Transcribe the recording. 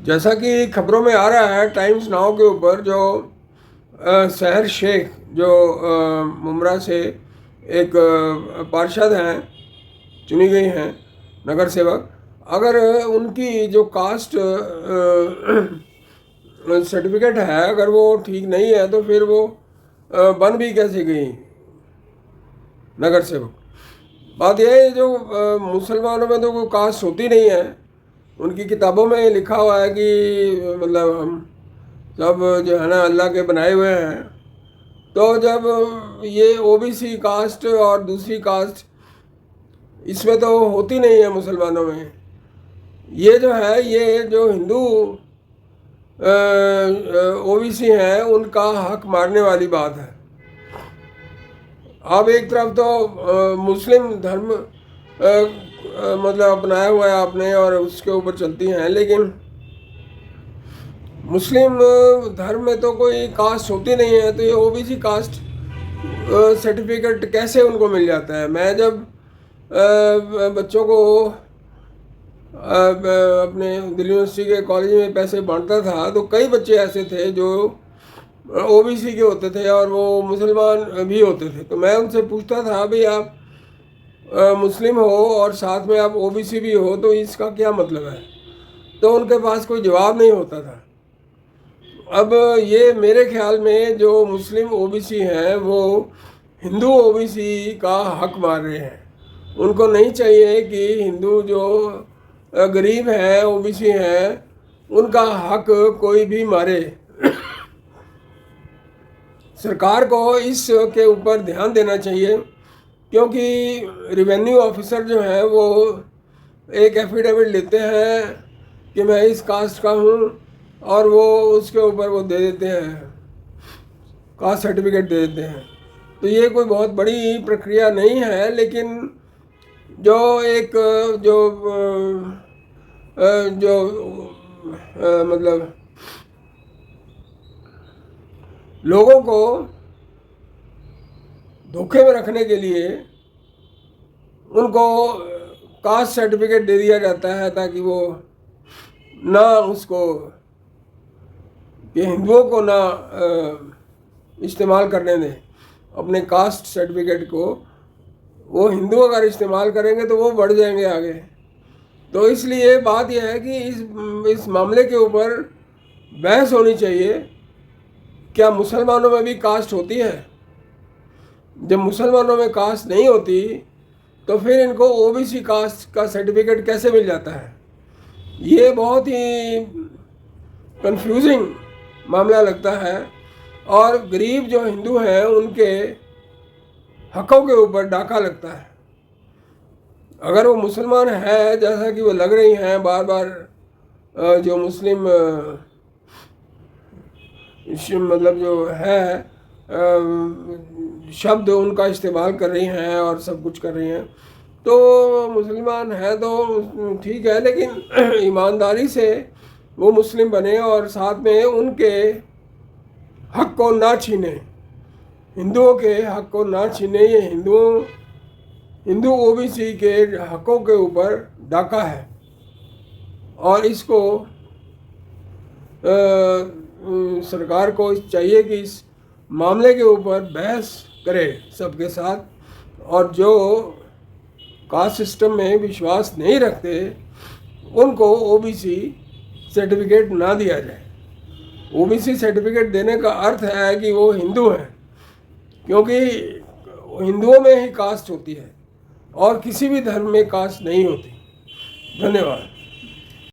जैसा कि खबरों में आ रहा है टाइम्स नाउ के ऊपर, जो सहर शेख जो मुमरा से एक पार्षद हैं, चुनी गई हैं नगर सेवक, अगर उनकी जो कास्ट सर्टिफिकेट है अगर वो ठीक नहीं है तो फिर वो बन भी कैसे गई नगर सेवक। बात यह है जो मुसलमानों में तो कोई कास्ट होती नहीं है। उनकी किताबों में लिखा हुआ है कि मतलब हम सब जो है ना अल्लाह के बनाए हुए हैं। तो जब ये ओबीसी कास्ट और दूसरी कास्ट इसमें तो होती नहीं है मुसलमानों में। ये जो है ये जो हिंदू ओबीसी हैं उनका हक मारने वाली बात है। अब एक तरफ तो मुस्लिम धर्म मतलब अपनाया हुआ है आपने और उसके ऊपर चलती हैं, लेकिन मुस्लिम धर्म में तो कोई कास्ट होती नहीं है, तो ये ओबीसी कास्ट सर्टिफिकेट कैसे उनको मिल जाता है। मैं जब बच्चों को अपने दिल्ली यूनिवर्सिटी के कॉलेज में पैसे बांटता था तो कई बच्चे ऐसे थे जो ओबीसी के होते थे और वो मुसलमान भी होते थे। तो मैं उनसे पूछता था भाई आप मुस्लिम हो और साथ में आप ओबीसी भी हो तो इसका क्या मतलब है। तो उनके पास कोई जवाब नहीं होता था। अब ये मेरे ख्याल में जो मुस्लिम ओबीसी हैं वो हिंदू ओबीसी का हक मार रहे हैं। उनको नहीं चाहिए कि हिंदू जो गरीब हैं ओबीसी हैं उनका हक कोई भी मारे। सरकार को इस के ऊपर ध्यान देना चाहिए, क्योंकि रिवेन्यू ऑफिसर जो हैं वो एक एफिडेविट लेते हैं कि मैं इस कास्ट का हूँ और वो उसके ऊपर वो दे देते हैं, कास्ट सर्टिफिकेट दे देते हैं। तो ये कोई बहुत बड़ी प्रक्रिया नहीं है, लेकिन जो एक जो जो मतलब लोगों को धोखे में रखने के लिए उनको कास्ट सर्टिफिकेट दे दिया जाता है ताकि वो ना उसको कि हिंदुओं को ना इस्तेमाल करने दें अपने कास्ट सर्टिफिकेट को। वो हिंदू अगर इस्तेमाल करेंगे तो वो बढ़ जाएंगे आगे। तो इसलिए बात यह है कि इस मामले के ऊपर बहस होनी चाहिए। क्या मुसलमानों में भी कास्ट होती है? जब मुसलमानों में कास्ट नहीं होती तो फिर इनको ओबीसी कास्ट का सर्टिफिकेट कैसे मिल जाता है? ये बहुत ही कंफ्यूजिंग मामला लगता है और गरीब जो हिंदू हैं उनके हकों के ऊपर डाका लगता है। अगर वो मुसलमान है जैसा कि वो लग रही हैं बार बार, जो मुस्लिम मतलब जो है शब्द उनका इस्तेमाल कर रही हैं और सब कुछ कर रही हैं, तो मुसलमान है तो ठीक है, लेकिन ईमानदारी से वो मुस्लिम बने और साथ में उनके हक को ना छीने, हिंदुओं के हक को ना छीने। ये हिंदू ओबीसी के हकों के ऊपर डाका है और इसको सरकार को चाहिए कि इस मामले के ऊपर बहस करे सबके साथ, और जो कास्ट सिस्टम में विश्वास नहीं रखते उनको ओबीसी सर्टिफिकेट ना दिया जाए। ओबीसी सर्टिफिकेट देने का अर्थ है कि वो हिंदू हैं, क्योंकि हिंदुओं में ही कास्ट होती है और किसी भी धर्म में कास्ट नहीं होती। धन्यवाद।